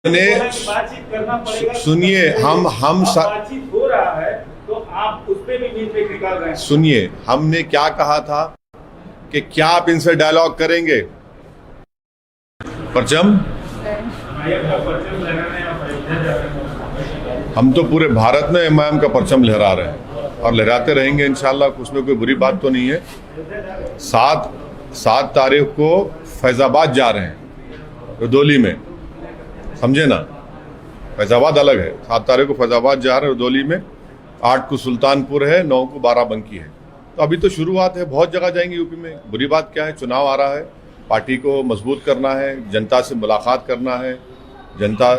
बातचीत करना पड़ेगा। सुनिए, हम बातचीत हो रहा है तो आप उस पे भी मीट पे निकाल रहे हैं। सुनिए, हमने क्या कहा था कि क्या आप इनसे डायलॉग करेंगे? परचम हम तो पूरे भारत में एमआईएम का परचम लहरा रहे हैं और लहराते रहेंगे इंशाल्लाह। उसमें कोई बुरी बात तो नहीं है। 7 तारीख को फैजाबाद जा रहे हैं, रुदौली में, समझे ना। फैजाबाद अलग है। 7 तारीख को फैजाबाद जा रहे हैं रुदौली में, 8 को सुल्तानपुर है, 9 को बाराबंकी है। तो अभी तो शुरुआत है, बहुत जगह जाएंगे यूपी में। बुरी बात क्या है? चुनाव आ रहा है, पार्टी को मजबूत करना है, जनता से मुलाकात करना है, जनता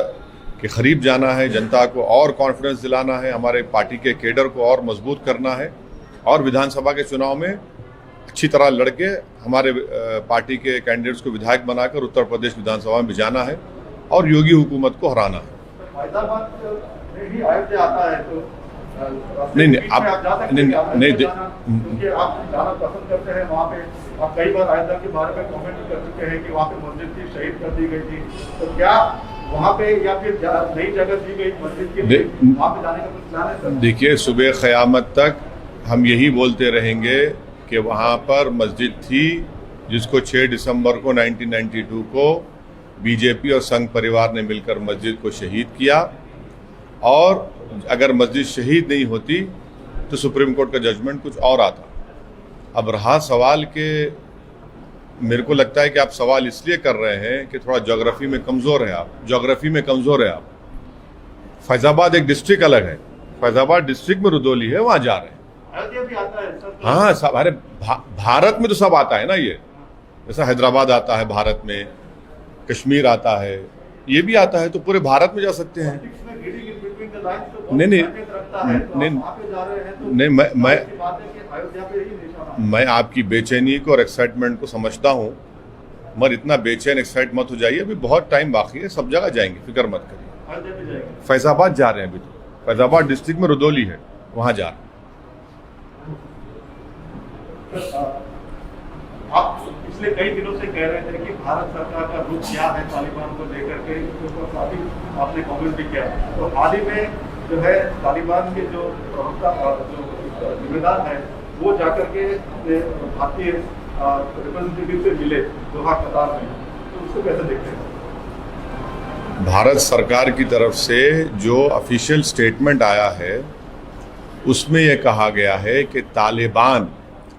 के करीब जाना है, जनता को और कॉन्फिडेंस दिलाना है, हमारे पार्टी के केडर को और मजबूत करना है और विधानसभा के चुनाव में अच्छी तरह लड़के हमारे पार्टी के कैंडिडेट्स को विधायक बनाकर उत्तर प्रदेश विधानसभा में भिजाना है और योगी हुकूमत को हराना है। नहीं, आप नहीं, क्योंकि आप जाना पसंद करते हैं वहाँ पे। आप कई बार अयोध्या के बारे में कमेंट कर चुके हैं कि वहाँ पे मस्जिद थी, शहीद कर दी गई थी। तो क्या वहाँ पे या फिर नई जगह दी गई मस्जिद के लिए वहाँ पे जाने का कुछ प्लान है सर? देखिए, सुबह क़यामत तक हम यही बोलते रहेंगे कि वहाँ पर मस्जिद थी जिसको 6 दिसंबर को 1992 को बीजेपी और संघ परिवार ने मिलकर मस्जिद को शहीद किया। और अगर मस्जिद शहीद नहीं होती तो सुप्रीम कोर्ट का जजमेंट कुछ और आता। अब रहा सवाल कि मेरे को लगता है कि आप सवाल इसलिए कर रहे हैं कि थोड़ा ज्योग्राफी में कमज़ोर है आप। फैज़ाबाद एक डिस्ट्रिक्ट अलग है, फैज़ाबाद डिस्ट्रिक्ट में रुदौली है, वहाँ जा रहे हैं। अयोध्या भी आता है सर? हाँ, सब, अरे भारत में तो सब आता है ना। ये जैसा हैदराबाद आता है भारत में, कश्मीर आता है, ये भी आता है, तो पूरे भारत में जा सकते हैं। नहीं, मैं आपकी बेचैनी को और एक्साइटमेंट को समझता हूँ, मगर इतना बेचैन एक्साइट मत हो जाइए। अभी बहुत टाइम बाकी है, सब जगह जाएंगे, फिक्र मत करिए। फैजाबाद जा रहे हैं अभी तो, फैजाबाद डिस्ट्रिक्ट में रुदौली है, वहाँ जा रहे हैं। आप पिछले कई दिनों से कह रहे थे कि भारत सरकार का रुख क्या है तालिबान को लेकर के, काफी आपने कमेंट भी किया। तो हाल ही में जो है तालिबान के जो जिम्मेदार है वो जाकर के भारतीय रिप्रेजेंटेटिव से मिले दोहा कतार में, तो उसको कैसे देखते हैं? भारत सरकार की तरफ से जो ऑफिशियल स्टेटमेंट आया है उसमें यह कहा गया है कि तालिबान,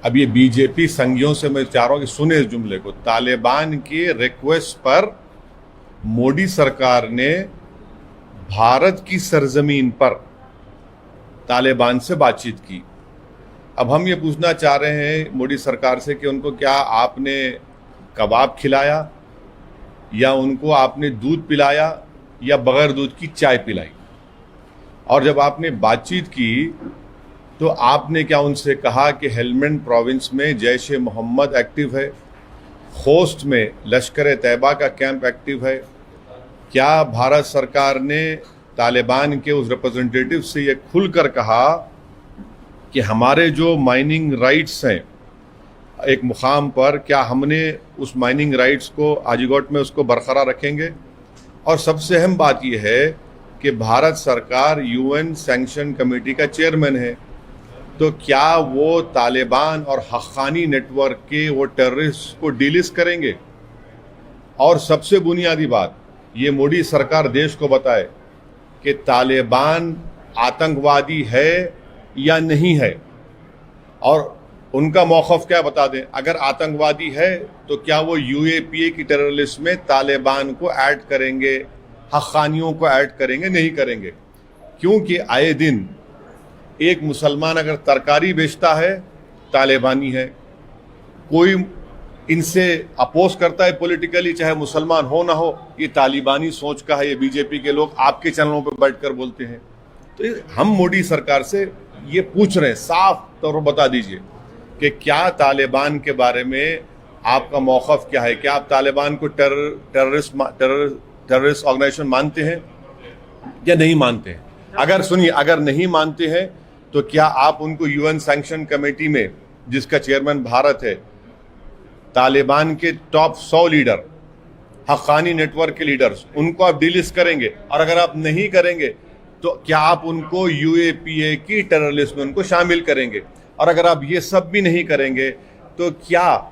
अब ये बीजेपी संघियों से मैं चाह रहा हूं कि सुने इस जुमले को, तालिबान के रिक्वेस्ट पर मोदी सरकार ने भारत की सरजमीन पर तालिबान से बातचीत की। अब हम ये पूछना चाह रहे हैं मोदी सरकार से कि उनको क्या आपने कबाब खिलाया, या उनको आपने दूध पिलाया, या बगैर दूध की चाय पिलाई? और जब आपने बातचीत की तो आपने क्या उनसे कहा कि हेलमंड प्रोविंस में जैश ए मोहम्मद एक्टिव है, खोस्ट में लश्कर तैयबा का कैंप एक्टिव है? क्या भारत सरकार ने तालिबान के उस रिप्रेजेंटेटिव से ये खुलकर कहा कि हमारे जो माइनिंग राइट्स हैं एक मुकाम पर, क्या हमने उस माइनिंग राइट्स को आजीगोट में उसको बरकरार रखेंगे? और सबसे अहम बात यह है कि भारत सरकार यूएन सैंक्शन कमेटी का चेयरमैन है, तो क्या वो तालिबान और हक्कानी नेटवर्क के वो टेररिस्ट को डिलिस्ट करेंगे? और सबसे बुनियादी बात, ये मोदी सरकार देश को बताए कि तालिबान आतंकवादी है या नहीं है, और उनका मौक़िफ़ क्या बता दें। अगर आतंकवादी है तो क्या वो यूएपीए की टेरर लिस्ट में तालिबान को ऐड करेंगे, हक्कानियों को ऐड करेंगे? नहीं करेंगे, क्योंकि आए दिन एक मुसलमान अगर तरकारी बेचता है तालिबानी है, कोई इनसे अपोज करता है पॉलिटिकली, चाहे मुसलमान हो ना हो, ये तालिबानी सोच का है। ये बीजेपी के लोग आपके चैनलों पर बैठकर बोलते हैं। तो हम मोदी सरकार से ये पूछ रहे हैं, साफ तौर पर बता दीजिए कि क्या तालिबान के बारे में आपका मौक़िफ़ क्या है? क्या आप तालिबान को टेररिस्ट ऑर्गेनाइजेशन मानते हैं या नहीं मानते हैं? अगर सुनिए, अगर नहीं मानते हैं तो क्या आप उनको यूएन सैंक्शन कमेटी में, जिसका चेयरमैन भारत है, तालिबान के टॉप 100 लीडर हक्कानी नेटवर्क के लीडर्स, उनको आप डिलिस्ट करेंगे, और अगर आप नहीं करेंगे तो क्या आप उनको यूएपीए की टेरर लिस्ट में उनको शामिल करेंगे? और अगर आप ये सब भी नहीं करेंगे तो क्या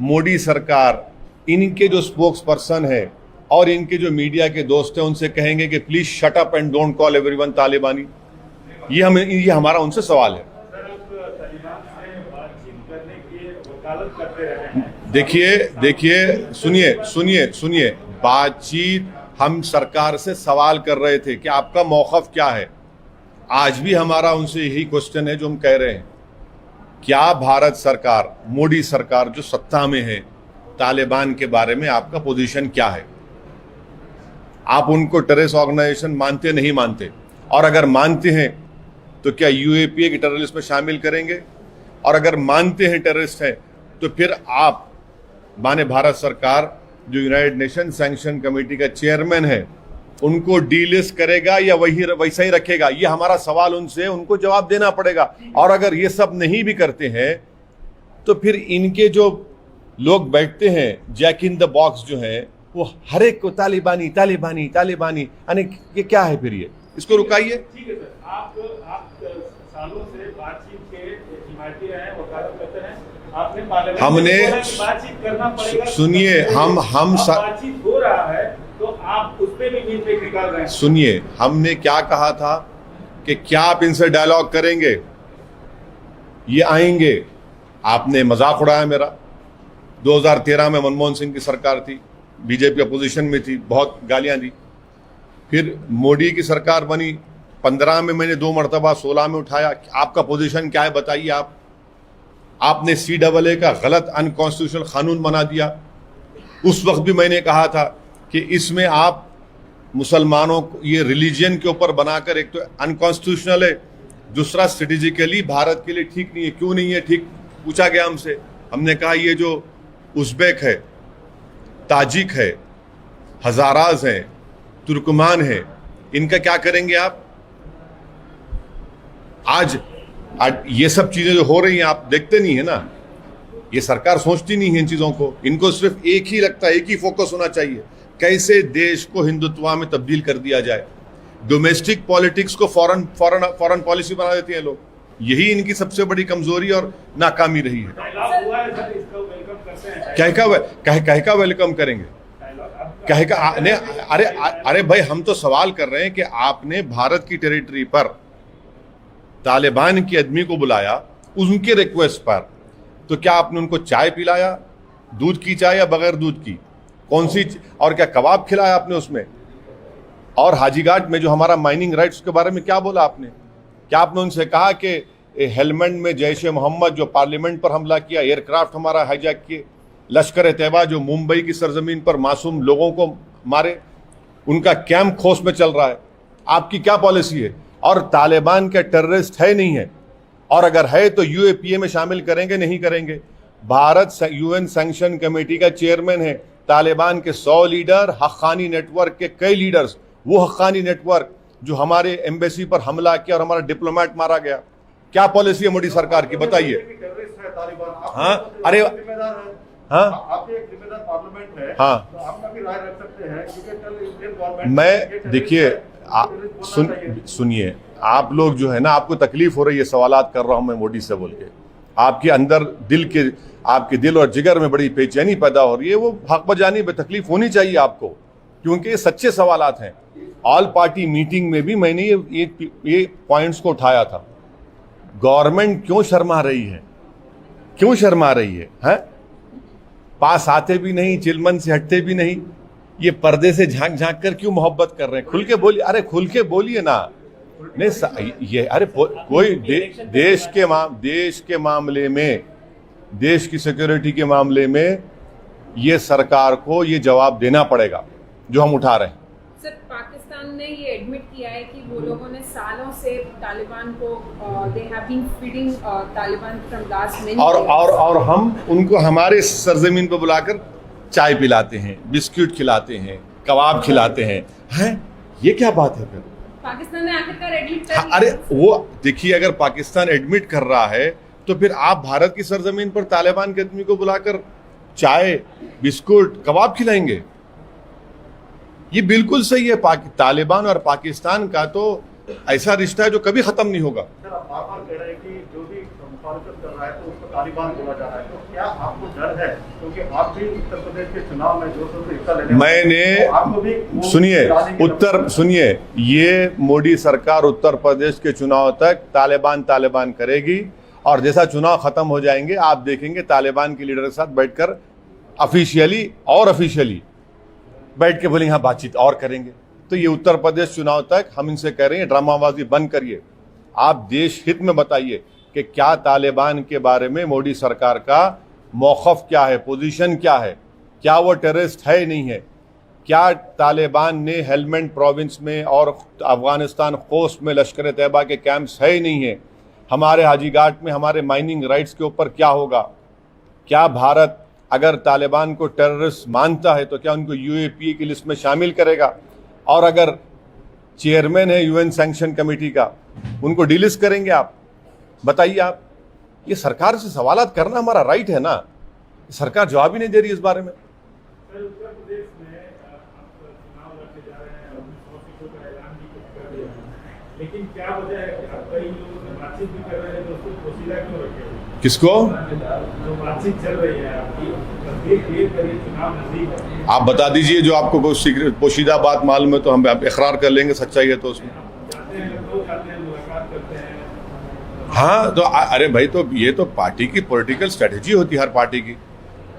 मोदी सरकार इनके जो स्पोक्स पर्सन है और इनके जो मीडिया के दोस्त हैं उनसे कहेंगे कि please shut up and don't call everyone तालिबानी? ये हमारा उनसे सवाल है। देखिए सुनिए, बातचीत हम सरकार से सवाल कर रहे थे कि आपका मौक़िफ़ क्या है। आज भी हमारा उनसे यही क्वेश्चन है जो हम कह रहे हैं, क्या भारत सरकार, मोदी सरकार जो सत्ता में है, तालिबान के बारे में आपका पोजीशन क्या है? आप उनको टेररिस्ट ऑर्गेनाइजेशन मानते नहीं मानते? और अगर मानते हैं तो क्या यूएपीए के टेररिस्ट में शामिल करेंगे? और अगर मानते हैं टेररिस्ट हैं तो फिर आप माने भारत सरकार जो यूनाइटेड नेशन सैंक्शन कमेटी का चेयरमैन है उनको डीलिस्ट करेगा या वैसा ही रखेगा? ये हमारा सवाल उनसे, उनको जवाब देना पड़ेगा। और अगर ये सब नहीं भी करते हैं तो फिर इनके जो लोग बैठते हैं जैक इन द बॉक्स जो है, वो हर एक को तालिबानी तालिबानी तालिबानी, यानी ये क्या है फिर? ये इसको रुकाइए। ठीक है सर, आप सालों से बातचीत के हिमायती रहे हैं, वकालत करते हैं, आपने पार्लियामेंट हमने बातचीत करना पड़ेगा। सुनिए, हम बातचीत हो रहा है तो आप उस पे भी मीट निकाल रहे हैं। सुनिए, हमने क्या कहा था कि क्या आप इनसे डायलॉग करेंगे? ये आएंगे। आपने मजाक उड़ाया मेरा। 2013 में मनमोहन सिंह की सरकार थी, बीजेपी अपोजिशन में थी, बहुत गालियां दी। फिर मोदी की सरकार बनी, 15 में मैंने 2 मरतबा, 16 में उठाया। आपका पोजीशन क्या है बताइए? आपने CAA का गलत अनकॉन्स्टिट्यूशनल कानून बना दिया। उस वक्त भी मैंने कहा था कि इसमें आप मुसलमानों को ये रिलीजन के ऊपर बनाकर, एक तो अनकॉन्स्टिट्यूशनल है, दूसरा स्ट्रेटेजिकली भारत के लिए ठीक नहीं है। क्यों नहीं है ठीक? पूछा गया हमसे। हमने कहा ये जो उज़्बेक है, ताजिक है, हज़ाराज हैं, तुर्कमान है, इनका क्या करेंगे आप? आज ये सब चीजें जो हो रही हैं आप देखते नहीं है ना। ये सरकार सोचती नहीं है इन चीजों को। इनको सिर्फ एक ही लगता है, एक ही फोकस होना चाहिए, कैसे देश को हिंदुत्व में तब्दील कर दिया जाए। डोमेस्टिक पॉलिटिक्स को फॉरेन पॉलिसी बना देते हैं लोग। यही इनकी सबसे बड़ी कमजोरी और नाकामी रही है। कह का वेलकम करेंगे? कहे का अरे भाई, हम तो सवाल कर रहे हैं कि आपने भारत की टेरिटरी पर तालिबान की आदमी को बुलाया उनके रिक्वेस्ट पर, तो क्या आपने उनको चाय पिलाया? दूध की चाय या बगैर दूध की? कौन सी? और क्या कबाब खिलाया आपने उसमें? और हाजीघाट में जो हमारा माइनिंग राइट्स के बारे में क्या बोला आपने? क्या आपने उनसे कहा कि हेलमंड में जैश ए मोहम्मद जो पार्लियामेंट पर हमला किया, एयरक्राफ्ट हमारा हाईजैक किए, लश्कर ए तैयबा जो मुंबई की सरजमीन पर मासूम लोगों को मारे, उनका कैंप खोस में चल रहा है, आपकी क्या पॉलिसी है? और तालिबान के टेररिस्ट है नहीं है, और अगर है तो यूएपीए में शामिल करेंगे नहीं करेंगे? भारत यूएन सैंक्शन कमेटी का चेयरमैन है। तालिबान के 100 लीडर, हक्कानी नेटवर्क के कई लीडर्स, वो हक्कानी नेटवर्क जो हमारे एम्बेसी पर हमला किया और हमारा डिप्लोमेट मारा गया, क्या पॉलिसी है मोदी सरकार की? बताइए। हाँ, अरे हाँ, आपके एक जिम्मेदार पार्लियामेंट है, हाँ, तो आपका भी राय रख सकते हैं, क्योंकि कल इंडियन गवर्नमेंट मैं देखिए सुनिए, आप लोग जो है ना, आपको तकलीफ हो रही है, सवालात कर रहा हूं मैं मोदी से बोल के, आपके अंदर आपके दिल और जिगर में बड़ी बेचैनी पैदा हो रही है। वो हक बजानी में तकलीफ होनी चाहिए आपको, क्योंकि ये सच्चे सवालात हैं। ऑल पार्टी मीटिंग में भी मैंने ये पॉइंट्स को उठाया था। गवर्नमेंट क्यों शर्मा रही है? क्यों शर्मा रही है? पास आते भी नहीं, चिलमन से हटते भी नहीं, ये पर्दे से झांक झांक कर क्यों मोहब्बत कर रहे हैं? खुल के बोलिए। अरे खुल के बोलिए ना। नहीं ये अरे कोई देश के मामले में, देश की सिक्योरिटी के मामले में ये सरकार को ये जवाब देना पड़ेगा जो हम उठा रहे हैं। सर, पाकिस्तान ने ये एडमिट किया है कि वो लोगों ने सालों से तालिबान को they have been feeding Taliban from last many, और हम उनको हमारे सरजमीन पर बुलाकर चाय पिलाते हैं, बिस्किट खिलाते हैं, कबाब खिलाते हैं। ये क्या बात है? फिर पाकिस्तान ने आखिरकार एडमिट कर लिया। अरे वो देखिए, अगर पाकिस्तान एडमिट कर रहा है तो फिर आप भारत की सरजमीन पर तालिबान के आदमी को बुलाकर चाय, बिस्कुट, कबाब खिलाएंगे? ये बिल्कुल सही है। तालिबान और पाकिस्तान का तो ऐसा रिश्ता है जो कभी खत्म नहीं होगा। सर, आप बार-बार कह रहे हैं कि जो भी मुखालिफत कर रहा है तो उसको तालिबान बोला जा रहा है, तो क्या आपको डर है, क्योंकि आप भी उत्तर प्रदेश के चुनाव में जो से हिस्सा लेने मैंने तो आपको भी सुनिए, ये मोदी सरकार उत्तर प्रदेश के चुनाव तक तालिबान करेगी, और जैसा चुनाव खत्म हो जाएंगे आप देखेंगे तालिबान के लीडर के साथ बैठकर ऑफिशियली बैठ के बोलेंगे हाँ बातचीत और करेंगे। तो ये उत्तर प्रदेश चुनाव तक हम इनसे कह रहे हैं ड्रामाबाजी बंद करिए, आप देश हित में बताइए कि क्या तालिबान के बारे में मोदी सरकार का मौक़िफ़ क्या है, पोजीशन क्या है, क्या वो टेररिस्ट है नहीं है, क्या तालिबान ने हेलमंड प्रोविंस में और अफगानिस्तान खोस्ट में लश्कर तैयबा के कैंप्स है नहीं है, हमारे हाजीघाट में हमारे माइनिंग राइट्स के ऊपर क्या होगा, क्या भारत अगर तालिबान को टेररिस्ट मानता है तो क्या उनको यूएपीए की लिस्ट में शामिल करेगा, और अगर चेयरमैन है यूएन सैंक्शन कमेटी का उनको डिलिस्ट करेंगे आप? बताइए आप, ये सरकार से सवालात करना हमारा राइट है ना, सरकार जवाब ही नहीं दे रही इस बारे में। सर, उत्तर प्रदेश में आप चुनाव लड़ने जा रहे हैं, 100 सीटों का ऐलान भी कर दिया है, लेकिन क्या वजह है कि आप कई लोगों से बातचीत भी कर रहे हैं तो उसको पोशीदा क्यों रखे हुए? किसको? जो बातचीत चल रही है आपकी, चुनाव नजदीक है, आप बता दीजिए जो आपको कोई सीक्रेट पोशीदा बात मालूम है तो हम इकरार कर लेंगे, सच्चाई है तो उसमें जाते हैं, लोग जाते हैं, मुलाकात करते हैं। हाँ तो अरे भाई, तो ये तो पार्टी की पॉलिटिकल स्ट्रेटेजी होती है हर पार्टी की,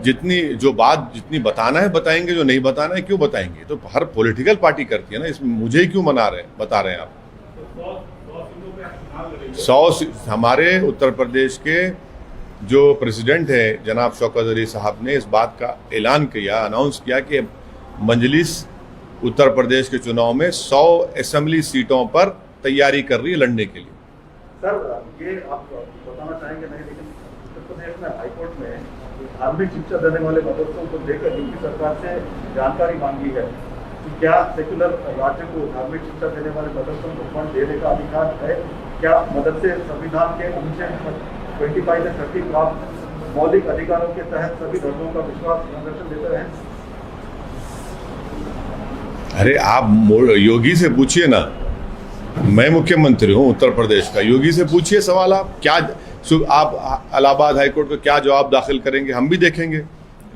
जितनी बताना है बताएंगे, जो नहीं बताना है क्यों बताएंगे, तो हर पॉलिटिकल पार्टी करती है ना, इसमें मुझे ही क्यों बता रहे हैं आप? 100 हमारे उत्तर प्रदेश के जो प्रेसिडेंट है जनाब शौकत अली साहब ने इस बात का ऐलान किया, अनाउंस किया कि मजलिस उत्तर प्रदेश के चुनाव में 100 असेंबली सीटों पर तैयारी कर रही है लड़ने के लिए। सर, ये आप बताना चाहेंगे नहीं, लेकिन उत्तर प्रदेश में हाईकोर्ट में धार्मिक शिक्षा देने वाले मदरसों को लेकर यूपी सरकार से जानकारी मांगी है कि क्या सेक्युलर राज्य को धार्मिक शिक्षा देने वाले मदरसों को फंड देने का अधिकार है? क्या मदरसे संविधान के अनुच्छेद 25 से 30 प्राप्त मौलिक अधिकारों के तहत सभी धर्मों का विश्वास संरक्षण देते हैं? अरे आप योगी से पूछिए ना, मैं मुख्यमंत्री हूँ उत्तर प्रदेश का, योगी से पूछिए सवाल। आप इलाहाबाद हाईकोर्ट को क्या जवाब दाखिल करेंगे हम भी देखेंगे,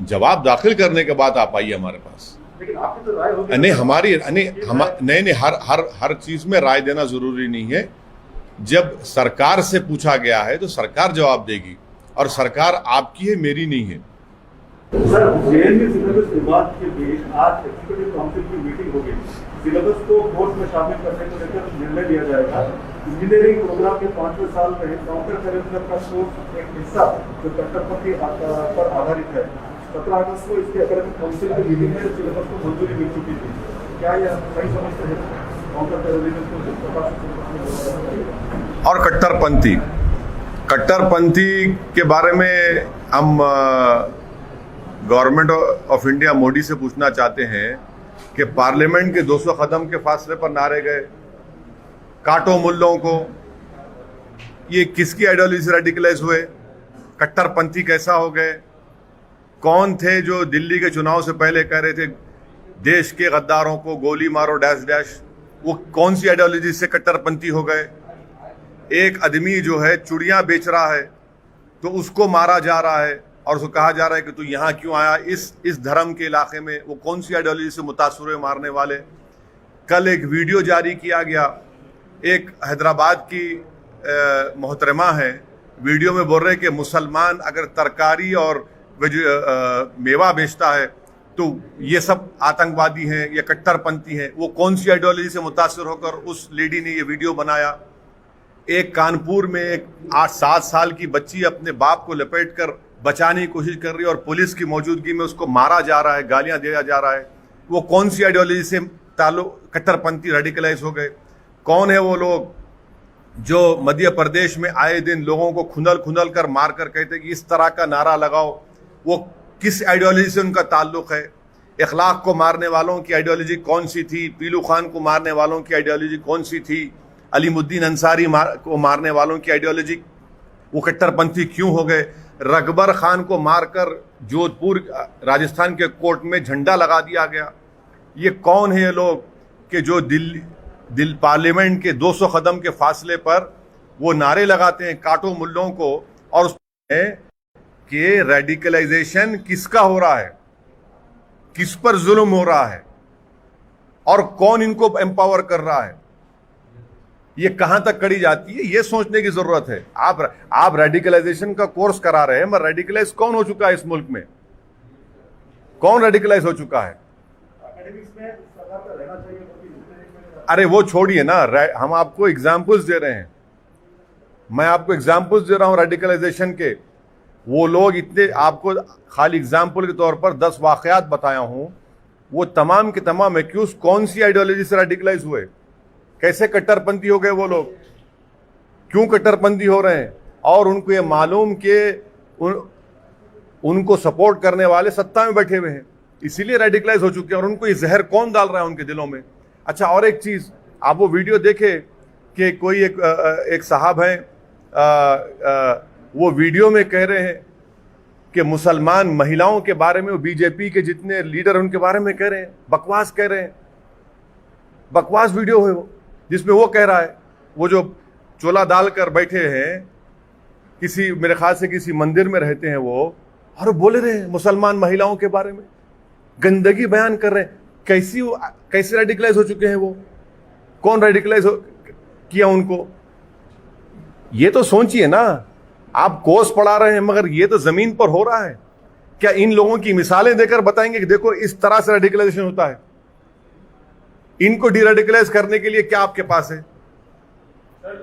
जवाब दाखिल करने के बाद आप आइए हमारे पास। लेकिन आपकी तो राय होगी नहीं, हर चीज में राय देना जरूरी नहीं है। जब सरकार से पूछा गया है तो सरकार जवाब देगी, और सरकार आपकी है, मेरी नहीं है। सर, जेएनयू सिलेबस विवाद के बीच आज एग्जीक्यूटिव काउंसिल की मीटिंग होगी, सिलेबस को कोर्स में शामिल करने को लेकर निर्णय लिया जाएगा। इंजीनियरिंग प्रोग्राम के 5वें साल में काउंटर करिकुलर का कोर्स एक हिस्सा जो कट्टरपंथी पर आधारित है, 17 अगस्त को इसके एकेडमिक काउंसिल की मीटिंग में सिलेबस को मंजूरी मिल चुकी थी। क्या यह सही समझते हैं? काउंटर टेररिज्म और कट्टरपंथी के बारे में हम गवर्नमेंट ऑफ इंडिया मोदी से पूछना चाहते हैं कि पार्लियामेंट के 200 कदम के फासले पर नारे गए, काटो मुल्लों को, ये किसकी आइडियोलॉजी से रेडिकलाइज हुए? कट्टरपंथी कैसा हो गए? कौन थे जो दिल्ली के चुनाव से पहले कह रहे थे देश के गद्दारों को गोली मारो डैश डैश? वो कौन सी आइडियोलॉजी से कट्टरपंथी हो गए? एक आदमी जो है चूड़ियां बेच रहा है तो उसको मारा जा रहा है और उसको कहा जा रहा है कि तू यहाँ क्यों आया इस धर्म के इलाके में? वो कौन सी आइडियोलॉजी से मुतासर हुए मारने वाले? कल एक वीडियो जारी किया गया, एक हैदराबाद की मोहतरमा है, वीडियो में बोल रहे कि मुसलमान अगर तरकारी और मेवा बेचता है तो ये सब आतंकवादी हैं या कट्टरपंथी हैं। वो कौन सी आइडियोलॉजी से मुतासर होकर उस लेडी ने ये वीडियो बनाया? एक कानपुर में एक 8-7 साल की बच्ची अपने बाप को लपेट कर बचाने की कोशिश कर रही है और पुलिस की मौजूदगी में उसको मारा जा रहा है, गालियां दिया जा रहा है। वो कौन सी आइडियोलॉजी से कट्टरपंथी रेडिकलाइज हो गए? कौन है वो लोग जो मध्य प्रदेश में आए दिन लोगों को खुंदल कर मार कर कहते कि इस तरह का नारा लगाओ? वो किस आइडियोलॉजी से उनका ताल्लुक है? इखलाक को मारने वालों की आइडियोलॉजी कौन सी थी? पीलू खान को मारने वालों की आइडियोलॉजी कौन सी थी? अलीमुद्दीन अंसारी को मारने वालों की आइडियोलॉजी, वो कट्टरपंथी क्यों हो गए? रकबर खान को मारकर जोधपुर राजस्थान के कोर्ट में झंडा लगा दिया गया, ये कौन है ये लोग कि जो दिल पार्लियामेंट के 200 कदम के फासले पर वो नारे लगाते हैं काटो मुल्लों को, और उसमें कि रेडिकलाइजेशन किसका हो रहा है, किस पर जुल्म हो रहा है और कौन इनको एम्पावर कर रहा है, ये कहां तक करी जाती है, ये सोचने की जरूरत है। आप रेडिकलाइजेशन का कोर्स करा रहे हैं, मगर रेडिकलाइज कौन हो चुका है इस मुल्क में, कौन रेडिकलाइज हो चुका है? अरे वो छोड़िए ना, हम आपको एग्जाम्पल्स दे रहे हैं, मैं आपको एग्जाम्पल्स दे रहा हूं रेडिकलाइजेशन के। वो लोग इतने, आपको खाली एग्जाम्पल के तौर पर 10 वाकयात बताया हूं, वो तमाम के तमाम एक्यूज कौन सी आइडियोलॉजी से रेडिकलाइज हुए, कैसे कट्टरपंथी हो गए वो लोग, क्यों कट्टरपंथी हो रहे हैं, और उनको ये मालूम कि उनको सपोर्ट करने वाले सत्ता में बैठे हुए हैं, इसीलिए रेडिकलाइज हो चुके हैं। और उनको ये जहर कौन डाल रहा है उनके दिलों में। अच्छा, और एक चीज, आप वो वीडियो देखे कि कोई एक साहब हैं, वो वीडियो में कह रहे हैं कि मुसलमान महिलाओं के बारे में, वो बीजेपी के जितने लीडर उनके बारे में कह रहे हैं, बकवास कह रहे हैं, बकवास वीडियो है वो, जिसमें वो कह रहा है, वो जो चोला डालकर बैठे हैं किसी, मेरे ख्याल से किसी मंदिर में रहते हैं वो, और बोले रहे हैं मुसलमान महिलाओं के बारे में, गंदगी बयान कर रहे हैं। कैसे रेडिकलाइज हो चुके हैं वो, कौन रेडिकलाइज किया उनको, ये तो सोचिए ना। आप कोर्स पढ़ा रहे हैं, मगर ये तो जमीन पर हो रहा है। क्या इन लोगों की मिसालें देकर बताएंगे कि देखो इस तरह से रेडिकलाइजेशन होता है? इनको डीरेडिकलाइज करने के लिए क्या आपके पास है? सर,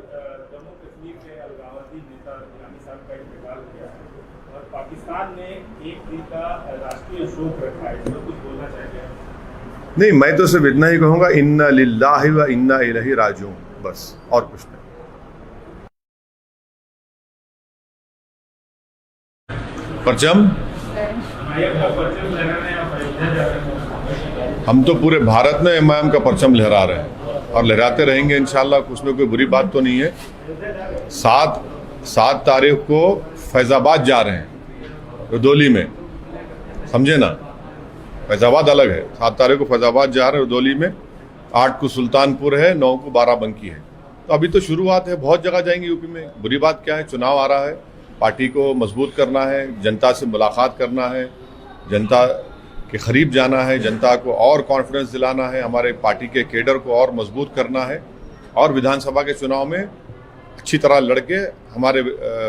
जम्मू कश्मीर के अलगाववादी नेता गिलानी साहब का इंतकाल किया है और पाकिस्तान ने एक दिन का राष्ट्रीय शोक रखा है, इसमें कुछ बोलना चाहेंगे? नहीं, मैं तो सिर्फ इतना ही कहूंगा, इन्ना लिल्लाहि व इन्ना इलैहि राजिऊन, बस, और कुछ नहीं। परचम हम तो पूरे भारत में इमाम का परचम लहरा रहे हैं और लहराते रहेंगे इंशाल्लाह, उसमें कोई बुरी बात तो नहीं है। 7 तारीख को फैजाबाद जा रहे हैं, रुदौली में, समझे ना, फैजाबाद अलग है। 7 तारीख को फैजाबाद जा रहे हैं रुदौली में, 8 को सुल्तानपुर है, 9 को बाराबंकी है। तो अभी तो शुरुआत है, बहुत जगह जाएंगे यूपी में, बुरी बात क्या है, चुनाव आ रहा है, पार्टी को मजबूत करना है, जनता से मुलाकात करना है, जनता के करीब जाना है, जनता को और कॉन्फिडेंस दिलाना है, हमारे पार्टी के केडर को और मजबूत करना है, और विधानसभा के चुनाव में अच्छी तरह लड़के हमारे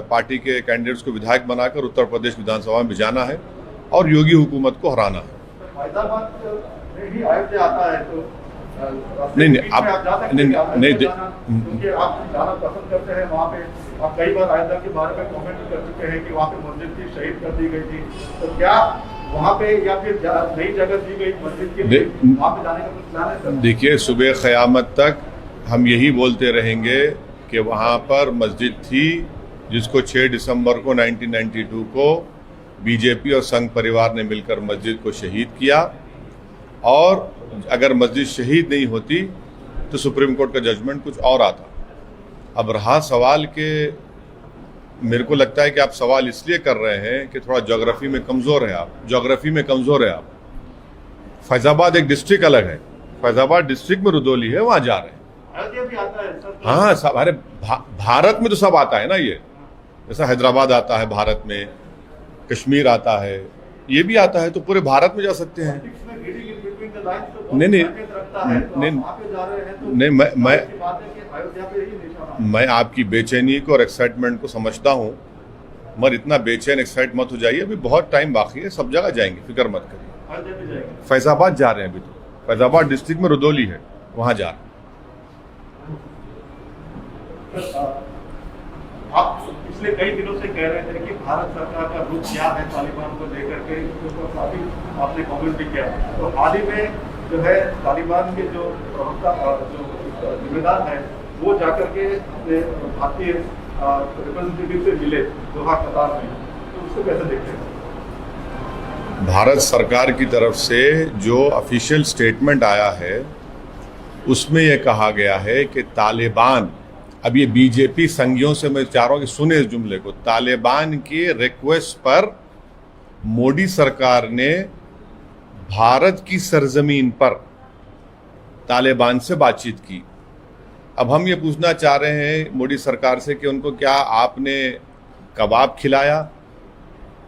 पार्टी के कैंडिडेट्स को विधायक बनाकर उत्तर प्रदेश विधानसभा में भिजाना है और योगी हुकूमत को हराना है। नहीं, आप जाना पसंद करते हैं वहाँ पे, आप कई बार अयोध्या के बारे में कमेंट कर चुके हैं कि वहाँ पे मस्जिद थी, शहीद कर दी गई थी, तो क्या वहाँ पे या फिर नई जगह दी गई मस्जिद के लिए वहाँ पे जाने का कुछ प्लान है सर? देखिए, सुबह क़यामत तक हम यही बोलते रहेंगे कि वहाँ पर मस्जिद थी, जिसको 6 दिसंबर को 1992 को बीजेपी और संघ परिवार ने मिलकर मस्जिद को शहीद किया, और अगर मस्जिद शहीद नहीं होती तो सुप्रीम कोर्ट का जजमेंट कुछ और आता। अब रहा सवाल के, मेरे को लगता है कि आप सवाल इसलिए कर रहे हैं कि थोड़ा ज्योग्राफी में कमज़ोर है आप, ज्योग्राफी में कमज़ोर है आप। फैजाबाद एक डिस्ट्रिक्ट अलग है, फैजाबाद डिस्ट्रिक्ट में रुदौली है, वहाँ जा रहे हैं। भी आता है सर? हाँ, सब, अरे भारत में तो सब आता है ना, ये जैसा हैदराबाद आता है भारत में, कश्मीर आता है, ये भी आता है, तो पूरे भारत में जा सकते हैं। नहीं, मैं आपकी बेचैनी को और एक्साइटमेंट को समझता हूँ, मगर इतना बेचैन एक्साइट मत हो जाइए, अभी बहुत टाइम बाकी है, सब जगह जाएंगे, फिक्र मत करिए। फैजाबाद जा रहे हैं अभी, तो फैजाबाद डिस्ट्रिक्ट में रुदौली है, वहाँ जा रहे हैं। आप पिछले कई दिनों से कह रहे थे कि भारत सरकार का रुख क्या है तालिबान को लेकर के, काफी आपने कमेंट भी किया, तो हाल ही में जो है तालिबान के जो प्रवक्ता जो जिम्मेदार है वो जाकर के अपने भारतीय रिप्रेजेंटेटिव से मिले दोहा कतार में, तो उसको कैसे देखते हैं? भारत सरकार की तरफ से जो ऑफिशियल स्टेटमेंट आया है उसमें यह कहा गया है कि तालिबान, अब ये बीजेपी संघियों से मैं चाह रहा हूं कि सुने इस जुमले को, तालिबान के रिक्वेस्ट पर मोदी सरकार ने भारत की सरजमीन पर तालिबान से बातचीत की। अब हम ये पूछना चाह रहे हैं मोदी सरकार से कि उनको क्या आपने कबाब खिलाया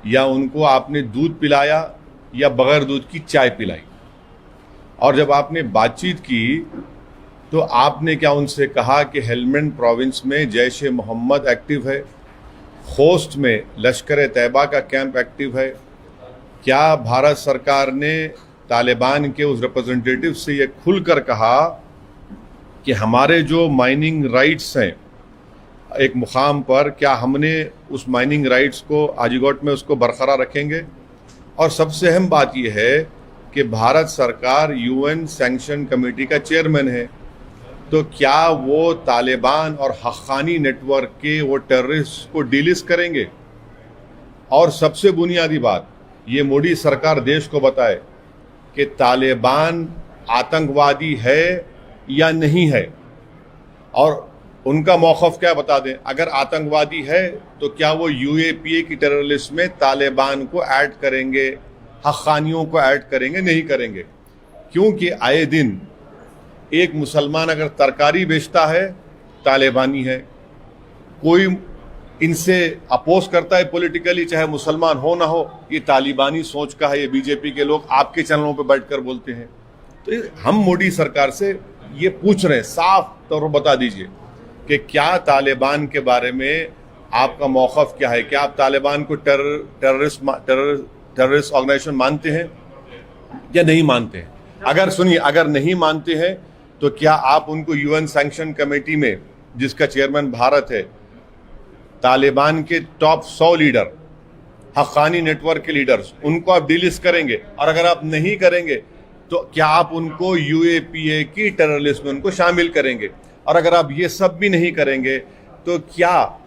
या उनको आपने दूध पिलाया या बगैर दूध की चाय पिलाई? और जब आपने बातचीत की तो आपने क्या उनसे कहा कि हेलमंड प्रोविंस में जैश ए मोहम्मद एक्टिव है, खोस्ट में लश्कर तैयबा का कैंप एक्टिव है? क्या भारत सरकार ने तालिबान के उस रिप्रेजेंटेटिव से ये खुलकर कहा कि हमारे जो माइनिंग राइट्स हैं एक मुकाम पर, क्या हमने उस माइनिंग राइट्स को हाजीकोट में उसको बरकरार रखेंगे? और सबसे अहम बात यह है कि भारत सरकार यूएन सैंक्शन कमेटी का चेयरमैन है, तो क्या वो तालिबान और हक्कानी नेटवर्क के वो टेररिस्ट को डीलिस्ट करेंगे? और सबसे बुनियादी बात, ये मोदी सरकार देश को बताए कि तालिबान आतंकवादी है या नहीं है, और उनका मौक़िफ़ क्या बता दें। अगर आतंकवादी है तो क्या वो यूएपीए की टेरर लिस्ट में तालिबान को ऐड करेंगे, हक्कानियों को ऐड करेंगे? नहीं करेंगे, क्योंकि आए दिन एक मुसलमान अगर तरकारी बेचता है तालिबानी है, कोई इनसे अपोज करता है पॉलिटिकली, चाहे मुसलमान हो ना हो, ये तालिबानी सोच का है। ये बीजेपी के लोग आपके चैनलों पे बैठकर बोलते हैं। तो हम मोदी सरकार से ये पूछ रहे हैं, साफ तौर पर बता दीजिए कि क्या तालिबान के बारे में आपका मौक़िफ़ क्या है? क्या आप तालिबान को टेररिस्ट ऑर्गेनाइजेशन मानते हैं या नहीं मानते हैं? अगर सुनिए, अगर नहीं मानते हैं तो क्या आप उनको यूएन सैंक्शन कमेटी में, जिसका चेयरमैन भारत है, तालिबान के टॉप 100 लीडर, हक्कानी नेटवर्क के लीडर्स, उनको आप डिलिस्ट करेंगे? और अगर आप नहीं करेंगे तो क्या आप उनको यूएपीए की टेरर लिस्ट में उनको शामिल करेंगे? और अगर आप ये सब भी नहीं करेंगे तो क्या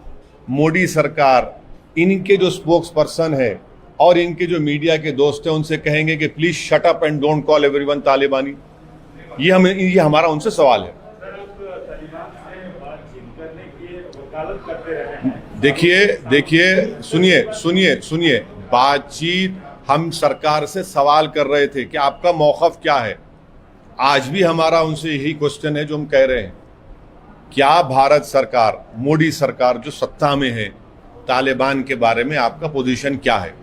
मोदी सरकार इनके जो स्पोक्स पर्सन है और इनके जो मीडिया के दोस्त हैं उनसे कहेंगे कि please shut up and don't call everyone तालिबानी? ये हमारा उनसे सवाल है। देखिए सुनिए, बातचीत हम सरकार से सवाल कर रहे थे कि आपका मौक़िफ़ क्या है। आज भी हमारा उनसे यही क्वेश्चन है जो हम कह रहे हैं, क्या भारत सरकार, मोदी सरकार जो सत्ता में है, तालिबान के बारे में आपका पोजीशन क्या है?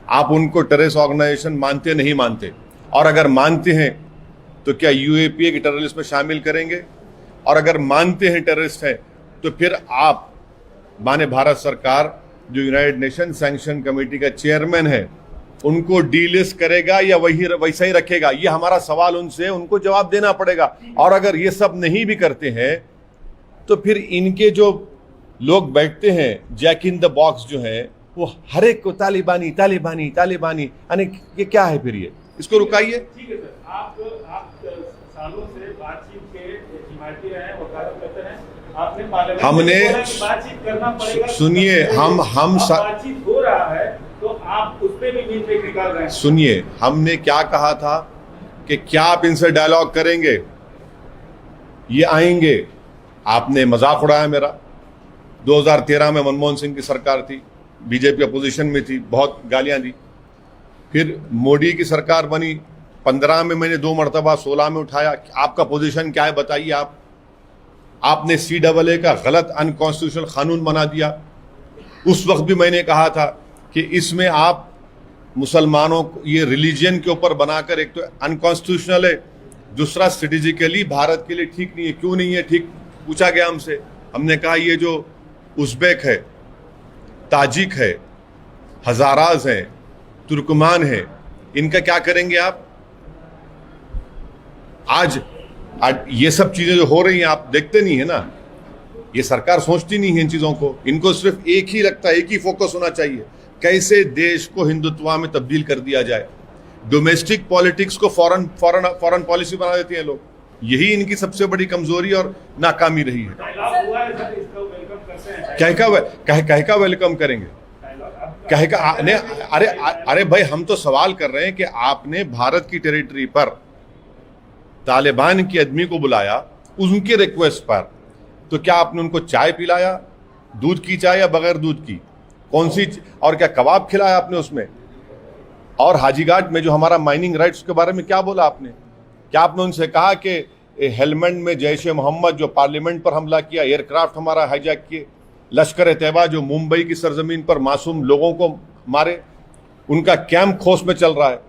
आप उनको टेररिस्ट ऑर्गेनाइजेशन मानते नहीं मानते? और अगर मानते हैं तो क्या यूएपीए के टेररिस्ट में शामिल करेंगे? और अगर मानते हैं टेररिस्ट हैं तो फिर आप माने भारत सरकार जो यूनाइटेड नेशन सैंक्शन कमेटी का चेयरमैन है उनको डीलिस्ट करेगा या वैसा ही रखेगा? ये हमारा सवाल उनसे, उनको जवाब देना पड़ेगा। और अगर ये सब नहीं भी करते हैं तो फिर इनके जो लोग बैठते हैं जैक इन द बॉक्स जो है, वो हर एक को तालिबानी तालिबानी तालिबानी, यानी ये क्या है फिर? ये इसको रुकाइए। ठीक है सर, आप सालों से बातचीत के हिमायती रहे हैं, वकालत करते हैं, आपने हमने बातचीत करना पड़ेगा। सुनिए, हम बातचीत हो रहा है तो आप उस पे भी मीन पे निकाल रहे हैं। सुनिए, हमने क्या कहा था कि क्या आप इनसे डायलॉग करेंगे? ये आएंगे। आपने मजाक उड़ाया मेरा। 2013 में मनमोहन सिंह की सरकार थी, बीजेपी अपोजिशन में थी, बहुत गालियां दी। फिर मोदी की सरकार बनी, 15 में मैंने 2 मरतबा, 16 में उठाया। आपका पोजीशन क्या है बताइए? आपने CAA का गलत अनकॉन्स्टिट्यूशनल कानून बना दिया। उस वक्त भी मैंने कहा था कि इसमें आप मुसलमानों को ये रिलीजन के ऊपर बनाकर, एक तो अनकॉन्स्टिट्यूशनल है, दूसरा स्ट्रेटेजिकली भारत के लिए ठीक नहीं है। क्यों नहीं है ठीक? पूछा गया हमसे। हमने कहा ये जो उज़्बेक है, ताजिक है, हज़ाराज हैं, तुर्कमान है, इनका क्या करेंगे आप? आज ये सब चीजें जो हो रही हैं आप देखते नहीं है ना। ये सरकार सोचती नहीं है इन चीजों को। इनको सिर्फ एक ही लगता है, एक ही फोकस होना चाहिए, कैसे देश को हिंदुत्व में तब्दील कर दिया जाए। डोमेस्टिक पॉलिटिक्स को फॉरेन पॉलिसी बना देते हैं लोग। यही इनकी सबसे बड़ी कमजोरी और नाकामी रही है। कह का वेलकम करेंगे? कहे का अरे भाई, हम तो सवाल कर रहे हैं कि आपने भारत की टेरिटरी पर तालिबान की आदमी को बुलाया उनके रिक्वेस्ट पर, तो क्या आपने उनको चाय पिलाया? दूध की चाय या बगैर दूध की? कौन सी? और क्या कबाब खिलाया आपने उसमें? और हाजीघाट में जो हमारा माइनिंग राइट्स के बारे में क्या बोला आपने? क्या आपने उनसे कहा कि हेलमंड में जैश ए मोहम्मद जो पार्लियामेंट पर हमला किया, एयरक्राफ्ट हमारा हाईजैक किए, लश्कर तैयबा जो मुंबई की सरजमीन पर मासूम लोगों को मारे, उनका कैंप खोस में चल रहा है,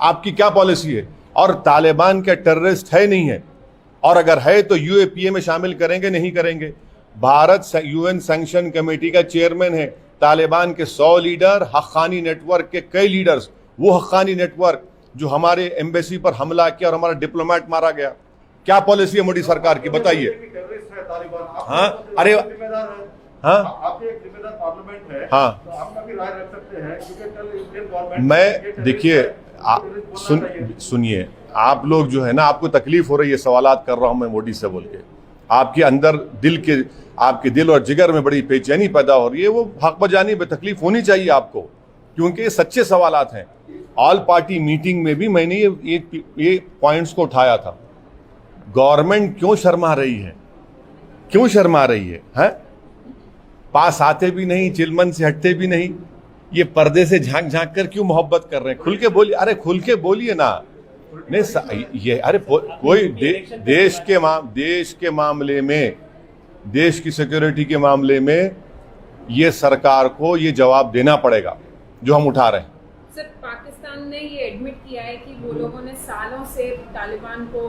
आपकी क्या पॉलिसी है? और तालिबान के टेररिस्ट है नहीं है, और अगर है तो यूएपीए में शामिल करेंगे नहीं करेंगे? भारत यूएन सैंक्शन कमेटी का चेयरमैन है, तालिबान के 100 लीडर, हक्कानी नेटवर्क के कई लीडर्स, वो हक्कानी नेटवर्क जो हमारे एम्बेसी पर हमला किया और हमारा डिप्लोमेट मारा गया। क्या पॉलिसी है मोदी सरकार की, बताइए? हाँ, अरे हाँ, आपके एक जिम्मेदार पार्लियामेंट है, हाँ, तो आप भी राय रख सकते हैं, क्योंकि कल इंडियन गवर्नमेंट मैं देखिए सुनिए, आप लोग जो है ना, आपको तकलीफ हो रही है, सवालात कर रहा हूं मैं मोदी से बोल के, आपके अंदर आपके दिल और जिगर में बड़ी बेचैनी पैदा हो रही है, वो हक बजानी में तकलीफ होनी चाहिए आपको, क्योंकि ये सच्चे सवालात हैं। ऑल पार्टी मीटिंग में भी मैंने ये पॉइंट्स को उठाया था। गवर्नमेंट क्यों शर्मा रही है, क्यों शर्मा रही है, हैं? पास आते भी नहीं, चिलमन से हटते भी नहीं, ये पर्दे से झांक झांक कर क्यों मोहब्बत कर रहे हैं? खुल के बोलिए, अरे खुल के बोलिए ना। नहीं ये अरे कोई देश के मामले में, देश की सिक्योरिटी के मामले में ये सरकार को ये जवाब देना पड़ेगा जो हम उठा रहे हैं। सर, पाकिस्तान ने ये एडमिट किया है कि वो लोगों ने सालों से तालिबान को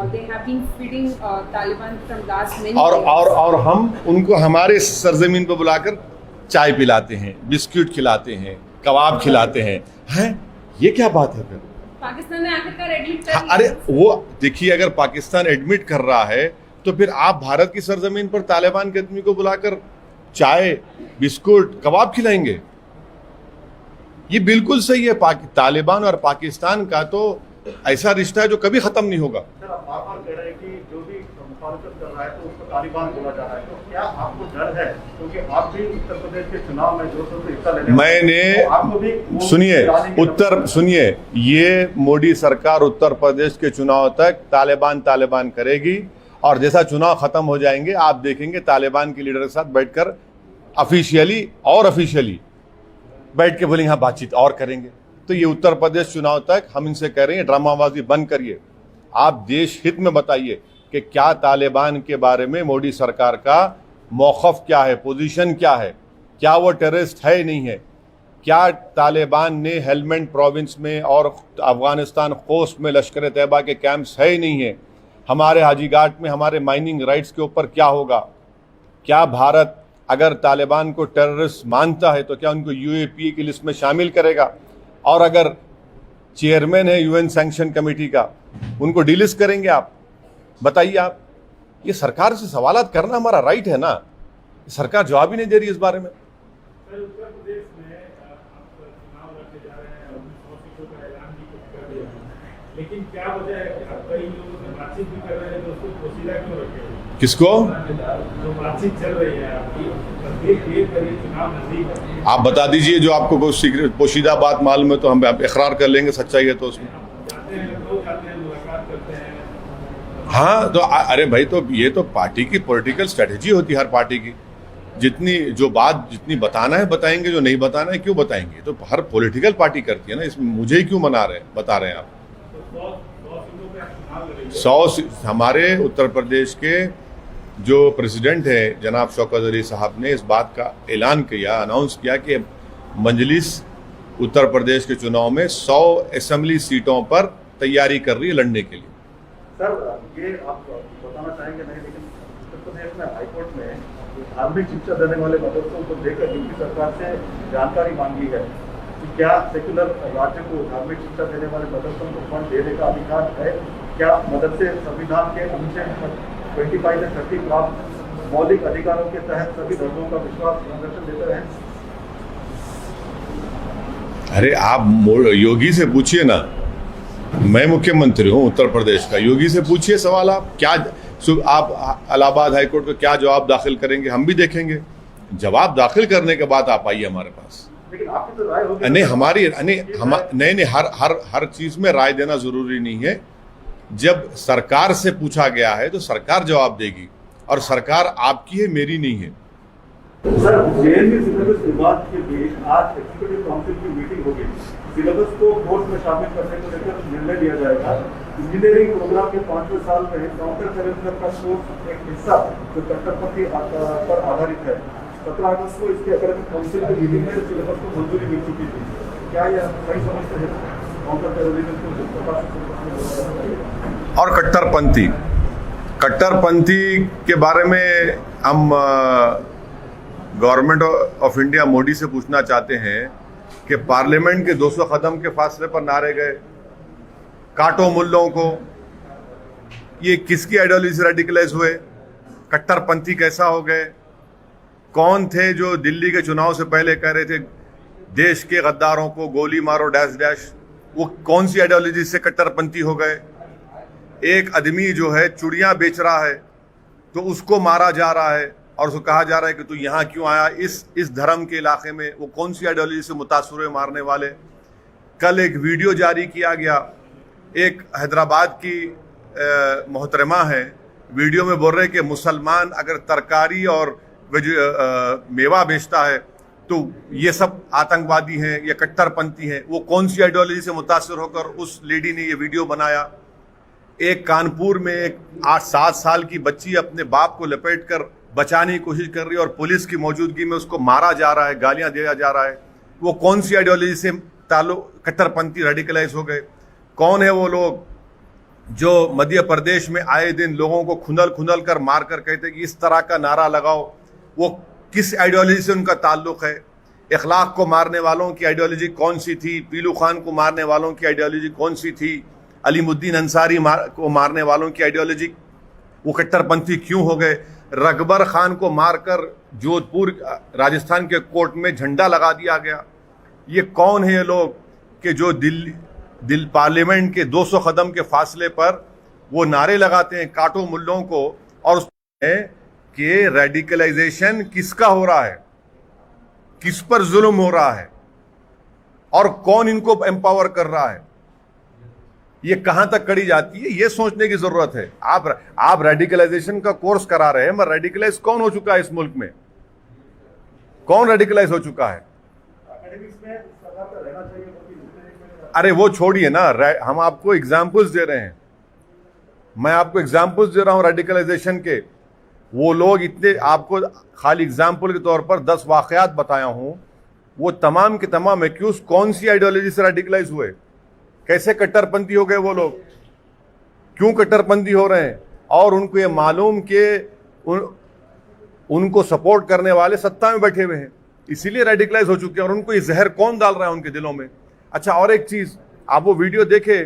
they have been feeding Taliban from last many और हम उनको हमारे सरजमीन पर बुलाकर चाय पिलाते हैं, बिस्किट खिलाते हैं, कबाब खिलाते हैं। ये क्या बात है? फिर पाकिस्तान ने आखिरकार एडमिट कर लिया। अरे वो देखिए, अगर पाकिस्तान एडमिट कर रहा है तो फिर आप भारत की सरजमीन पर तालिबान के आदमी को बुलाकर चाय, बिस्कुट, कबाब खिलाएंगे? ये बिल्कुल सही है। तालिबान और पाकिस्तान का तो ऐसा रिश्ता है जो कभी खत्म नहीं होगा। सर, आप बार-बार कह रहे हैं कि जो भी मुखालिफत कर रहा है तो उसको तालिबान बोला जा रहा है, तो क्या आपको डर है, क्योंकि आप भी उत्तर प्रदेश के चुनाव में जो सब हिस्सा लेने सुनिए, ये मोदी सरकार उत्तर प्रदेश के चुनाव तक तालिबान करेगी, और जैसा चुनाव खत्म हो जाएंगे आप देखेंगे तालिबान के लीडर के साथ बैठकर ऑफिशियली बैठ के बोलेंगे हाँ बातचीत और करेंगे। तो ये उत्तर प्रदेश चुनाव तक हम इनसे कह रहे हैं, ड्रामाबाजी बंद करिए। आप देश हित में बताइए कि क्या तालिबान के बारे में मोदी सरकार का मौक़िफ़ क्या है, पोजीशन क्या है, क्या वो टेररिस्ट है नहीं है, क्या तालिबान ने हेलमंड प्रोविंस में और अफगानिस्तान खोस में लश्कर तैयबा के कैंप्स है नहीं है, हमारे हाजीघाट में हमारे माइनिंग राइट्स के ऊपर क्या होगा, क्या भारत अगर तालिबान को टेररिस्ट मानता है तो क्या उनको यूएपीए की लिस्ट में शामिल करेगा, और अगर चेयरमैन है यूएन सैंक्शन कमेटी का उनको डिलिस्ट करेंगे आप? बताइए आप। ये सरकार से सवालात करना हमारा राइट है ना, सरकार जवाब ही नहीं दे रही इस बारे में। उत्तर प्रदेश में आप चुनाव लड़ने जा रहे हैं, 100 सीटों का ऐलान भी कर दिया है, लेकिन क्या वजह है कि आप कई लोगों से बातचीत भी कर रहे हैं तो उसको पोशीदा क्यों रखे? किसको? जो बातचीत चल रही है आपकी, चुनाव नजदीक है, आप बता दीजिए जो आपको कोई सीक्रेट पोशीदा बात मालूम है तो हम इकरार कर लेंगे, सच्चाई है तो उसमें जाते हैं, मुलाकात करते हैं। हाँ तो अरे भाई, तो ये तो पार्टी की पॉलिटिकल स्ट्रेटेजी होती है हर पार्टी की। जितनी बताना है बताएंगे, जो नहीं बताना है क्यों बताएंगे? तो हर पॉलिटिकल पार्टी करती है ना, इसमें मुझे ही क्यों बता रहे हैं आप? 100 हमारे उत्तर प्रदेश के जो प्रेसिडेंट है जनाब शौकत अली साहब ने इस बात का ऐलान किया, अनाउंस किया कि मजलिस उत्तर प्रदेश के चुनाव में 100 असेंबली सीटों पर तैयारी कर रही है लड़ने के लिए। सर, ये आप बताना चाहेंगे नहीं, लेकिन उत्तर प्रदेश में हाईकोर्ट में धार्मिक शिक्षा देने वाले मदरसों को लेकर यूपी सरकार से जानकारी मांगी है कि क्या सेक्युलर राज्य को धार्मिक शिक्षा देने वाले मदरसों को फंड देने का अधिकार है? क्या मदरसे संविधान के अनुच्छेद 25 से 30 प्राप्त मौलिक अधिकारों के तहत सभी धर्मों का विश्वास संरक्षण देते हैं? अरे आप योगी से पूछिए ना, मैं मुख्यमंत्री हूँ उत्तर प्रदेश का, योगी से पूछिए सवाल। आप इलाहाबाद हाईकोर्ट को क्या जवाब दाखिल करेंगे हम भी देखेंगे। जवाब दाखिल करने के बाद आप आइए हमारे पास। लेकिन आपकी तो राय होगी नहीं, हर चीज में राय देना जरूरी नहीं है। जब सरकार से पूछा गया है तो सरकार जवाब देगी, और सरकार आपकी है, मेरी नहीं है। सर, जेएनयू सिलेबस विवाद के बीच आज एग्जीक्यूटिव काउंसिल की मीटिंग होगी। सिलेबस को कोर्स में शामिल करने को लेकर निर्णय लिया जाएगा। इंजीनियरिंग प्रोग्राम के 5वें साल में काउंटर करिकुलर का कोर्स एक हिस्सा जो कट्टरपंथी पर आधारित है, 17 अगस्त को इसके एकेडमिक काउंसिल की मीटिंग में सिलेबस को मंजूरी मिल चुकी थी। क्या यह सही समझते हैं काउंटर टेररिज्म को? और कट्टरपंथी के बारे में हम गवर्नमेंट ऑफ इंडिया मोदी से पूछना चाहते हैं कि पार्लियामेंट के 200 कदम के फासले पर नारे गए, काटो मुल्लों को, ये किसकी आइडियोलॉजी से रेडिकलाइज हुए? कट्टरपंथी कैसा हो गए? कौन थे जो दिल्ली के चुनाव से पहले कह रहे थे देश के गद्दारों को गोली मारो डैश डैश? वो कौन सी आइडियोलॉजी से कट्टरपंथी हो गए? एक आदमी जो है चूड़ियां बेच रहा है तो उसको मारा जा रहा है और उसको कहा जा रहा है कि तू यहाँ क्यों आया इस धर्म के इलाके में? वो कौन सी आइडियोलॉजी से मुतासर हुए मारने वाले? कल एक वीडियो जारी किया गया, एक हैदराबाद की मोहतरमा है, वीडियो में बोल रहे कि मुसलमान अगर तरकारी और मेवा बेचता है तो ये सब आतंकवादी हैं या कट्टरपंथी हैं। वो कौन सी आइडियोलॉजी से मुतासर होकर उस लेडी ने ये वीडियो बनाया? एक कानपुर में एक 8-7 साल की बच्ची अपने बाप को लपेटकर बचाने की कोशिश कर रही है और पुलिस की मौजूदगी में उसको मारा जा रहा है, गालियां दिया जा रहा है। वो कौन सी आइडियोलॉजी से ताल्लुक कट्टरपंथी रेडिकलाइज हो गए? कौन है वो लोग जो मध्य प्रदेश में आए दिन लोगों को खुंदल कर मार कर कहते कि इस तरह का नारा लगाओ? वो किस आइडियोलॉजी से उनका ताल्लुक है? इखलाक को मारने वालों की आइडियोलॉजी कौन सी थी? पीलू खान को मारने वालों की आइडियोलॉजी कौन सी थी? अलीमुद्दीन अंसारी को मारने वालों की आइडियोलॉजी, वो कट्टरपंथी क्यों हो गए? रकबर खान को मारकर जोधपुर राजस्थान के कोर्ट में झंडा लगा दिया गया। ये कौन है ये लोग कि जो दिल पार्लियामेंट के 200 कदम के फासले पर वो नारे लगाते हैं काटो मुल्लों को, और उसमें कि रेडिकलाइजेशन किसका हो रहा है, किस पर जुल्म हो रहा है और कौन इनको एम्पावर कर रहा है, ये कहां तक कड़ी जाती है, ये सोचने की जरूरत है। आप रेडिकलाइजेशन का कोर्स करा रहे हैं, मगर रेडिकलाइज कौन हो चुका है इस मुल्क में? कौन रेडिकलाइज हो चुका है? अरे वो छोड़िए ना, हम आपको एग्जाम्पल्स दे रहे हैं, मैं आपको एग्जाम्पल्स दे रहा हूं रेडिकलाइजेशन के। वो लोग इतने, आपको खाली एग्जाम्पल के तौर पर 10 वाकयात बताया हूं, वो तमाम के तमाम एक्यूज कौन सी आइडियोलॉजी से रेडिकलाइज हुए, कैसे कट्टरपंथी हो गए वो लोग, क्यों कट्टरपंथी हो रहे हैं, और उनको ये मालूम कि उनको सपोर्ट करने वाले सत्ता में बैठे हुए हैं, इसीलिए रेडिकलाइज हो चुके हैं। और उनको ये जहर कौन डाल रहा है उनके दिलों में? अच्छा, और एक चीज, आप वो वीडियो देखे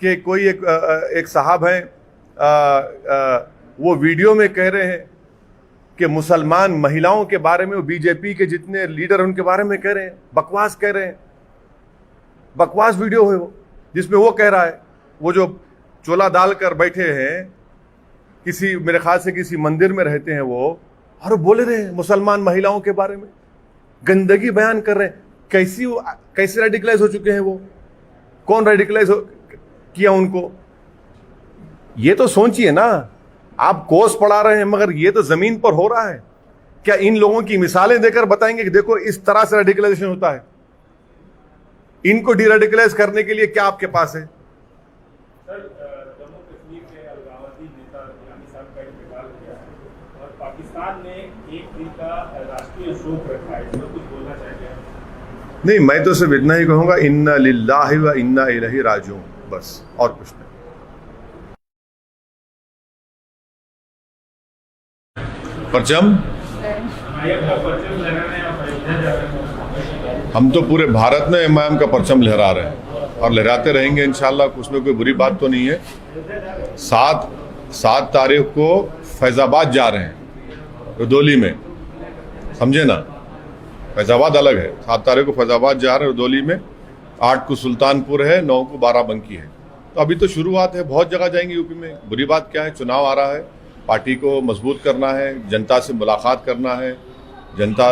कि कोई एक साहब हैं, वो वीडियो में कह रहे हैं कि मुसलमान महिलाओं के बारे में, वो बीजेपी के जितने लीडर उनके बारे में कह रहे हैं, बकवास कह रहे हैं। बकवास वीडियो है वो, जिसमें वो कह रहा है, वो जो चोला डालकर बैठे हैं किसी, मेरे ख्याल से किसी मंदिर में रहते हैं वो, और बोले रहे हैं मुसलमान महिलाओं के बारे में, गंदगी बयान कर रहे हैं। कैसे रेडिकलाइज हो चुके हैं वो? कौन रेडिकलाइज किया उनको? ये तो सोचिए ना, आप कोर्स पढ़ा रहे हैं मगर ये तो जमीन पर हो रहा है। क्या इन लोगों की मिसालें देकर बताएंगे कि देखो इस तरह से रेडिकलाइजेशन होता है? इनको डीरेडिकलाइज करने के लिए क्या आपके पास है? सर, जम्मू कश्मीर के अलगाववादी नेता गिलानी साहब का इंतकाल किया है और पाकिस्तान ने एक दिन का राष्ट्रीय शोक रखा है, इसमें कुछ बोलना चाहिए? नहीं, मैं तो सिर्फ इतना ही कहूंगा, इन्ना लिल्लाहि व इन्ना इलैहि राजिऊन, बस, और कुछ नहीं। परचम हम तो पूरे भारत में इमाम का परचम लहरा रहे हैं और लहराते रहेंगे इंशाल्लाह, उसमें कोई बुरी बात तो नहीं है। 7 तारीख को फैजाबाद जा रहे हैं, रुदौली में, समझे ना, फैजाबाद अलग है। 7 तारीख को फैजाबाद जा रहे हैं रुदौली में, 8 को सुल्तानपुर है, 9 को बाराबंकी है। तो अभी तो शुरुआत है, बहुत जगह जाएंगे यूपी में। बुरी बात क्या है, चुनाव आ रहा है, पार्टी को मजबूत करना है, जनता से मुलाकात करना है, जनता